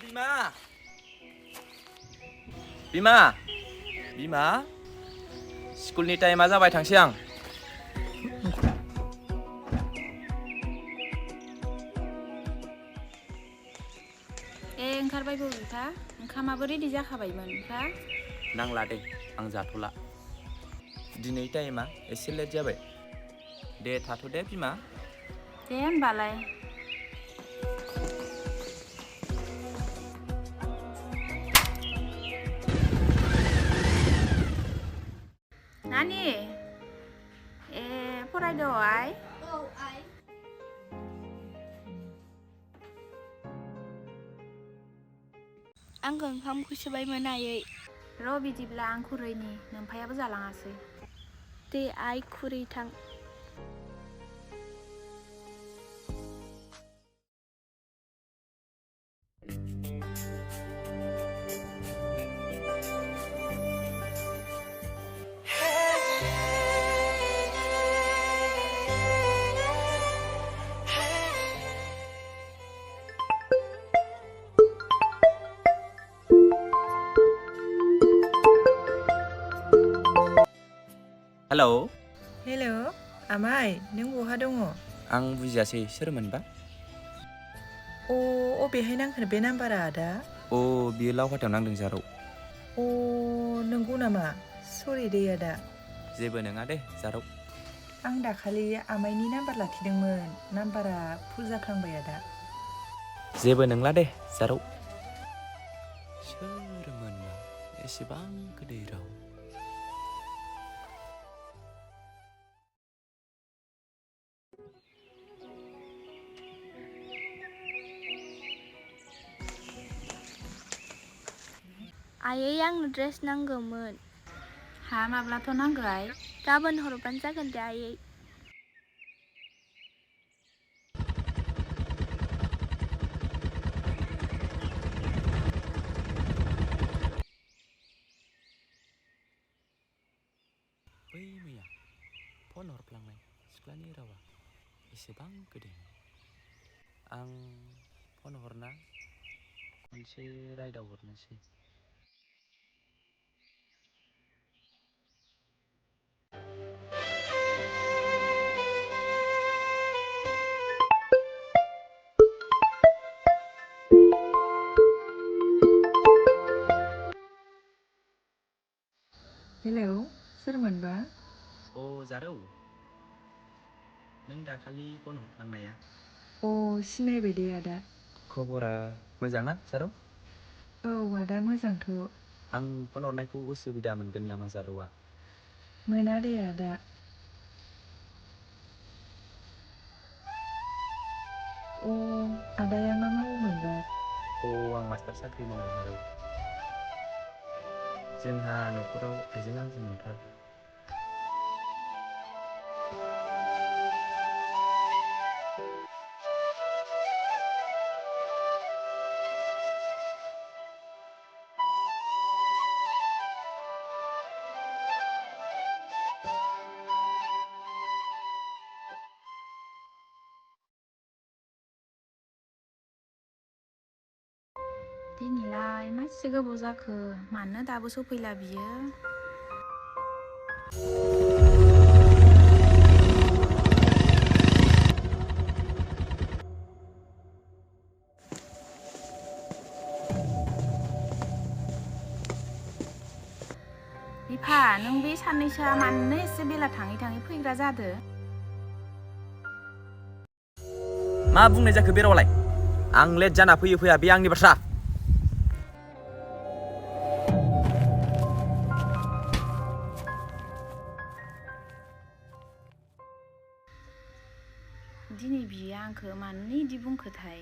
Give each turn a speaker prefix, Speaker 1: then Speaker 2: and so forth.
Speaker 1: बिमा बिमा बिमा स्कुलनि टाइमा जाबाय थांसै आं
Speaker 2: ओंखारबाय बबेफा ओंखामाबो रेडि जाखाबायमोन फा
Speaker 1: नांला दे आं जाथ'ला दिनै टाइमा एसे लेट जाबाय दे थाथ' दे बिमा
Speaker 2: दे होमबालाय नानि फरायदो आइ
Speaker 3: औ आइ आंखौ ओंखामखौ सोबायमोन आयै
Speaker 2: र' बिदिब्ला आं खुरैनि नोमफायाबो जालाङासै
Speaker 3: दे आइ खुरै थां
Speaker 1: हेलौ
Speaker 4: हेलौ आमाइ नों बहा दङ
Speaker 1: आं बुजियासै सोरमोनबा
Speaker 4: अबेहाय नांखो बे नाम्बारा आदा
Speaker 1: बियो लावखाथायाव नांदों जारौ
Speaker 4: नंगौ नामा सरि दे आदा
Speaker 1: जेबो नङा दे जारौ
Speaker 4: आं दाखालि आमाइनि नाम्बार लाखिदोंमोन नाम्बारा फुल जाफ्लांबाय आदा
Speaker 1: जेबो नंला दे जारौ सोरमोनबा एसेबां गोदै राव
Speaker 3: आयै आंनो ड्रेस नांगौमोन
Speaker 2: हा माब्लाथ' नांगौ आइ
Speaker 3: गाबोन हरबानो जागोन दे आयै
Speaker 1: बै मैया फन हरफ्लांनाय सिख्लानि रावा एसेबां गोदै आं फन हरना खनसे रायदावहरनोसै
Speaker 4: हेलौ सोरमोनबा
Speaker 1: जारौ नों दाखालि फन हरफ्लांनाया
Speaker 4: सिनायबाय दे आदा
Speaker 1: खबरा मोजां ना जारौ
Speaker 4: औ आदा मोजांथ'
Speaker 1: आं फन हरनायखौ उसुबिदा मोनगोन नामा जारौआ
Speaker 4: मोना दे आदा आदाया मा मावोमोनबा
Speaker 1: आं मास्टार साख्रि मावो जारौ जोंहा न'खराव आइजों आंजों नंथार
Speaker 2: दिनैलाय मासे गोबाव जाखो मानो दाबो सफैला बियो बिफा नों बे साननैसोआ मानो एसे बेला थाङै थाङै फैग्रा जादो
Speaker 1: मा बुंनाय जाखो बे रावलाय आं लेट जाना फैयो फैया बे आंनि बाथ्रा
Speaker 2: दिनै बियो आंखौ मानो इदि बुंखोथाय